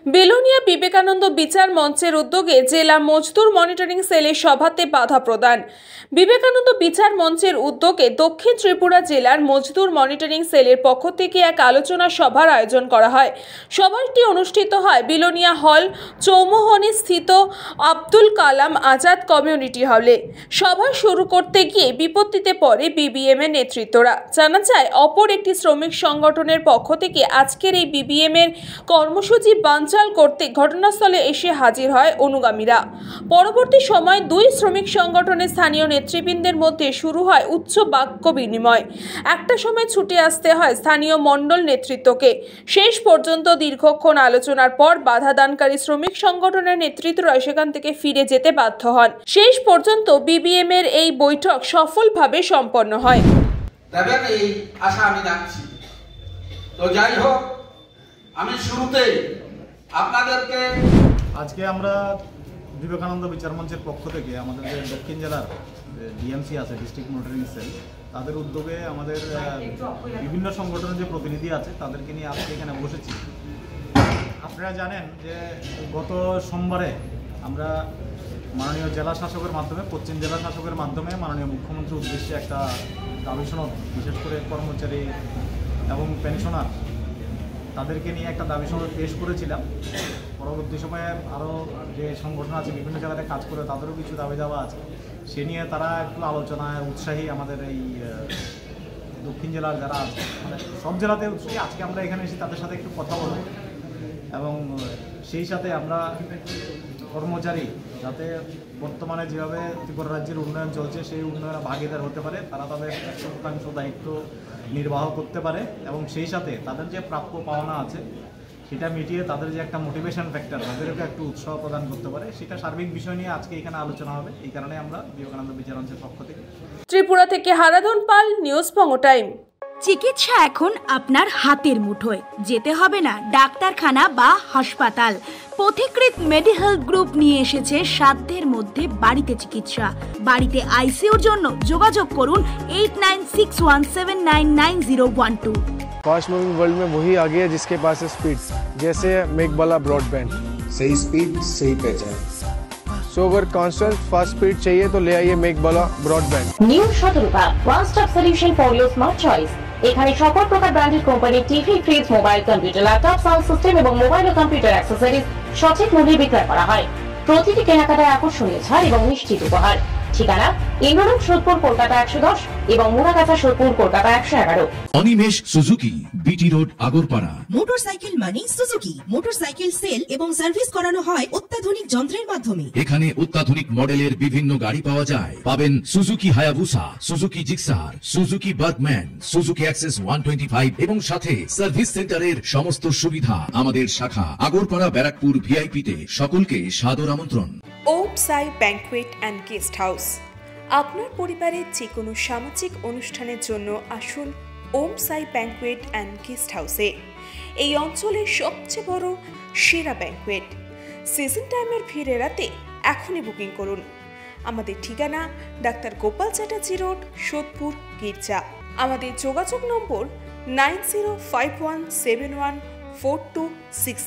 বেলোনিয়া বিবেকানন্দ বিচার মঞ্চের উদ্যোগে জেলা মজদুর মনিটরিং সেলের সভাতে বাধা প্রদান। বিবেকানন্দ বিচার মঞ্চের উদ্যোগে দক্ষিণ ত্রিপুরা জেলার মজদুর মনিটরিং সেলের পক্ষ থেকে এক আলোচনা সভার আয়োজন করা হয়। সভাটি অনুষ্ঠিত হয় বেলোনিয়া হল চৌমোহনী স্থিত আব্দুল কালাম আজাদ কমিউনিটি হলে। সভা শুরু করতে গিয়ে বিপত্তিতে পড়ে বিবিএম এর নেতৃত্বরা। জানা যায়, অপর একটি শ্রমিক সংগঠনের পক্ষ থেকে আজকের এই বিবিএম এর কর্মসূচি বানচাল করতে ঘটনাস্থলে এসে হাজির হয় অনুগামীরা। পরবর্তী সময় দুই শ্রমিক সংগঠনের স্থানীয় নেতৃবৃন্দের মধ্যে শুরু হয় উচ্চ বাক্য বিনিময়। একটা সময় ছুটে আসতে হয় স্থানীয় মণ্ডল নেতৃত্বকে। শেষ পর্যন্ত দীর্ঘক্ষণ আলোচনার পর বাধা দানকারী শ্রমিক সংগঠনের নেতৃত্বরা সেখান থেকে ফিরে যেতে বাধ্য হন। শেষ পর্যন্ত বিবিএম এর এই বৈঠক সফলভাবে সম্পন্ন হয়। এই আশা আমি রাখছি। তো যাই হোক, আমি শুরুতে আপনাদেরকে আজকে আমরা বিবেকানন্দ বিচার মঞ্চের পক্ষ থেকে আমাদের যে দক্ষিণ জেলার ডিএমসি আছে, ডিস্ট্রিক্ট মনিটরিং সেল, তাদের উদ্যোগে আমাদের বিভিন্ন সংগঠনের যে প্রতিনিধি আছে তাদেরকে নিয়ে আজকে এখানে বসেছি। আপনারা জানেন যে গত সোমবারে আমরা মাননীয় জেলা শাসকের মাধ্যমে, পশ্চিম জেলা শাসকের মাধ্যমে মাননীয় মুখ্যমন্ত্রীর উদ্দেশ্যে একটা দাবি সনদ, বিশেষ করে কর্মচারী এবং পেনশনার তাদেরকে নিয়ে একটা দাবি সনদ পেশ করেছিলাম। পরবর্তী সময়ে আরও যে সংগঠন আছে বিভিন্ন জায়গাতে কাজ করে, তাদেরও কিছু দাবি দাওয়া আছে, সে নিয়ে তারা একটু আলোচনায় উৎসাহী। আমাদের এই দক্ষিণ জেলার যারা আছে, মানে সব জেলাতে উৎসাহী। আজকে আমরা এখানে এসে তাদের সাথে একটু কথা বলব এবং সেই সাথে আমরা কর্মচারী যাতে বর্তমানে যেভাবে ত্রিপুরা রাজ্যের উন্নয়ন চলছে সেই উন্নয়নে ভাগীদার হতে পারে, তারা তাদের 100% দায়িত্ব নির্বাহ করতে পারে এবং সেই সাথে তাদের যে প্রাপ্য পাওনা আছে সেটা মিটিয়ে তাদের যে একটা মোটিভেশন ফ্যাক্টর, তাদেরকে একটু উৎসাহ প্রদান করতে পারে, সেটা সার্বিক বিষয় নিয়ে আজকে এখানে আলোচনা হবে। এই কারণে আমরা বিবেকানন্দ বিচার মঞ্চের পক্ষ থেকে। ত্রিপুরা থেকে হারাধন পাল, নিউজ বঙ্গ টাইম। চিকিৎসা এখন আপনার হাতের মুঠোয়, যেতে হবে না ডাক্তারখানা বা হাসপাতাল। পথিকৃৎ মেডিহেলথ গ্রুপ নিয়ে এসেছে সাধ্যের মধ্যে বাড়িতে চিকিৎসা। বাড়িতে আইসিইউর জন্য যোগাযোগ করুন 8961799012। फास्ट मूविंग वर्ल्ड में वही आगे है जिसके पास है स्पीड, जैसे मेघबाला ब्रॉडबैंड। सही स्पीड, सही पहचान। सो अगर कांस्टेंट फास्ट स्पीड चाहिए तो ले आइए Meghbala broadband. New Shatarupa one stop solution for your smart choice. এখানে সকল প্রকার ব্র্যান্ডেড কোম্পানির TV, fridge, mobile, computer, laptop, sound system এবং মোবাইল ও কম্পিউটার অ্যাক্সেসরিজ সঠিক মূল্যে বিক্রয় করা হয়। প্রতিটি কেনাকাটায় আকর্ষণীয় ছাড় এবং নিশ্চিত উপহার। ঠিকানা ইন্দ্রলোক সোদপুর, কলকাতা 110 এবং Muragachha Sodepur, Kolkata 111। Animesh Suzuki, BT road, Agarpara. Motorcycle মানে সুজুকি। মোটরসাইকেল সেল এবং সার্ভিস করানো হয় অত্যাধুনিক যন্ত্রের মাধ্যমে। এখানে অত্যাধুনিক মডেলের বিভিন্ন গাড়ি পাওয়া যায়। পাবেন Suzuki Hayabusa, Suzuki Gixxer, Suzuki Bergman, Suzuki access 125 এবং সাথে সার্ভিস সেন্টারের সমস্ত সুবিধা। আমাদের শাখা আগরপাড়া ব্যারাকপুর ভিআইপি তে। সকলকে সাদর আমন্ত্রণ। ওম সাই ব্যাংকুয়েট অ্যান্ড গেস্ট হাউস। আপনার পরিবারের যে কোনো সামাজিক অনুষ্ঠানের জন্য আসুন ওম সাই ব্যাংকুয়েট অ্যান্ড গেস্ট হাউসে। এই অঞ্চলের সবচেয়ে বড় সেরা ব্যাংকুয়েট। সিজন টাইমের ভিড় এড়াতে এখনই বুকিং করুন। আমাদের ঠিকানা ডাক্তার গোপাল চ্যাটার্জি রোড, সোদপুর, গির্জা। আমাদের যোগাযোগ নম্বর 9051714263।